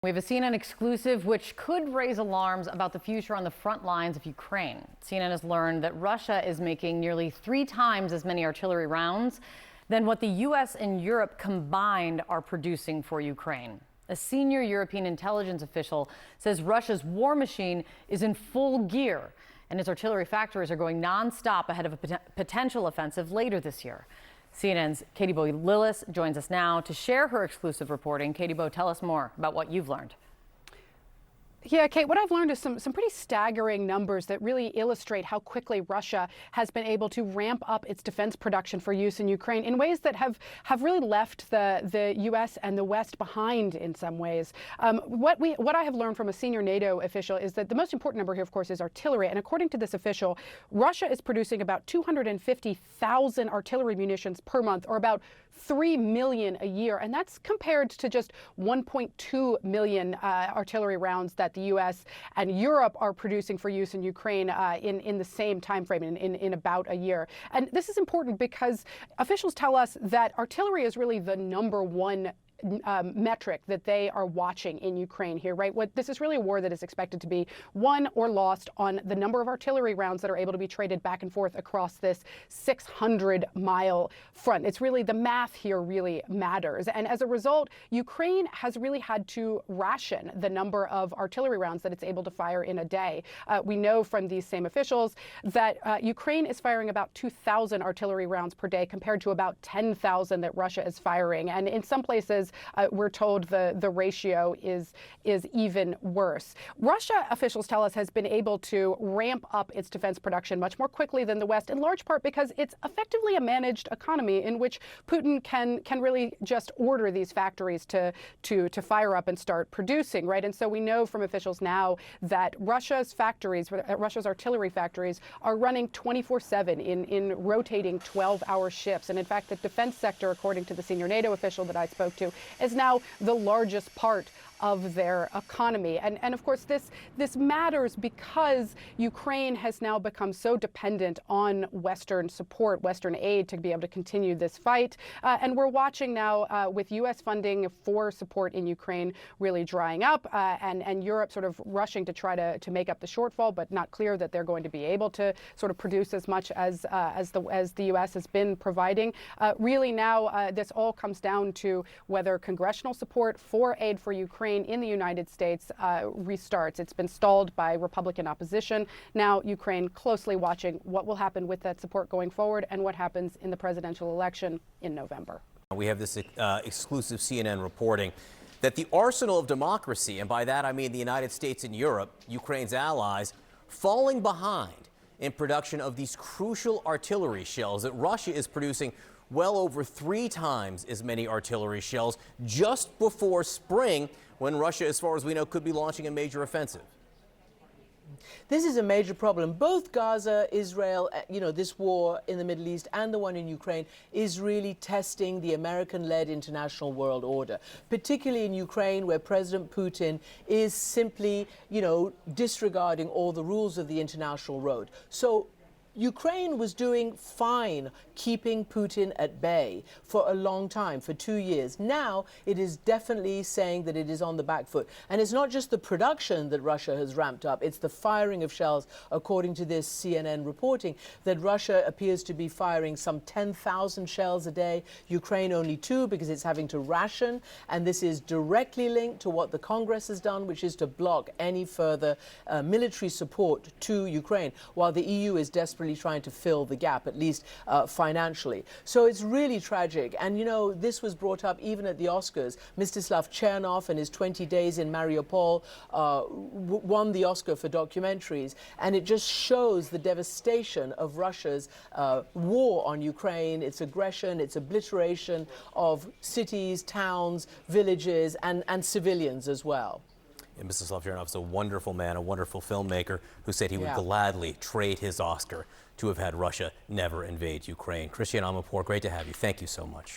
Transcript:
We have a CNN exclusive which could raise alarms about the future on the front lines of Ukraine. CNN has learned that Russia is making nearly 3 times as many artillery rounds than what the U.S. and Europe combined are producing for Ukraine. A senior European intelligence official says Russia's war machine is in full gear and its artillery factories are going nonstop ahead of a potential offensive later this year. CNN's Katie Bowe-Lillis joins us now to share her exclusive reporting. Katie Bowe, tell us more about what you've learned. Yeah, Kate, what I've learned is some pretty staggering numbers that really illustrate how quickly Russia has been able to ramp up its defense production for use in Ukraine in ways that have really left the U.S. and the West behind in some ways. What I have learned from a senior NATO official is that the most important number here, of course, is artillery. And according to this official, Russia is producing about 250,000 artillery munitions per month, or about 3 million a year. And that's compared to just 1.2 million artillery rounds that the U.S. and Europe are producing for use in Ukraine in the same time frame, in about a year. And this is important because officials tell us that artillery is really the number one metric that they are watching in Ukraine here, right? This is really a war that is expected to be won or lost on the number of artillery rounds that are able to be traded back and forth across this 600-mile front. It's really the math here really matters. And as a result, Ukraine has really had to ration the number of artillery rounds that it's able to fire in a day. We know from these same officials that Ukraine is firing about 2,000 artillery rounds per day compared to about 10,000 that Russia is firing. And in some places, we're told the ratio is even worse. Russia, officials tell us, has been able to ramp up its defense production much more quickly than the West, in large part because it's effectively a managed economy in which Putin can really just order these factories to fire up and start producing, right? And so we know from officials now that Russia's factories, Russia's artillery factories, are running 24/7 in rotating 12-hour shifts. And in fact, the defense sector, according to the senior NATO official that I spoke to, is now the largest part of their economy. And of course, this matters because Ukraine has now become so dependent on Western support, Western aid, to be able to continue this fight. And we're watching now with U.S. funding for support in Ukraine really drying up, and Europe sort of rushing to try to make up the shortfall, but not clear that they're going to be able to sort of produce as much as the U.S. has been providing. Really now, this all comes down to whether congressional support for aid for Ukraine in the United States restarts. It's been stalled by Republican opposition. Now Ukraine closely watching what will happen with that support going forward and what happens in the presidential election in November. We have this exclusive CNN reporting that the arsenal of democracy, and by that I mean the United States and Europe, Ukraine's allies, falling behind in production of these crucial artillery shells, that Russia is producing well over 3 times as many artillery shells just before spring, when Russia, as far as we know, could be launching a major offensive. This is a major problem. Both Gaza, Israel, this war in the Middle East and the one in Ukraine is really testing the American-led international world order, particularly in Ukraine, where President Putin is simply, disregarding all the rules of the international road. So Ukraine was doing fine keeping Putin at bay for a long time, for 2 years. Now it is definitely saying that it is on the back foot. And it's not just the production that Russia has ramped up, it's the firing of shells, according to this CNN reporting, that Russia appears to be firing some 10,000 shells a day, Ukraine only 2 because it's having to ration. And this is directly linked to what the Congress has done, which is to block any further military support to Ukraine, while the EU is desperately trying to fill the gap, at least financially. So it's really tragic. And, this was brought up even at the Oscars. Mstislav Chernov and his 20 Days in Mariupol won the Oscar for documentaries. And it just shows the devastation of Russia's war on Ukraine, its aggression, its obliteration of cities, towns, villages, and civilians as well. And Mstislav Chernov is a wonderful man, a wonderful filmmaker who said he would gladly trade his Oscar to have had Russia never invade Ukraine. Christiane Amanpour, great to have you. Thank you so much.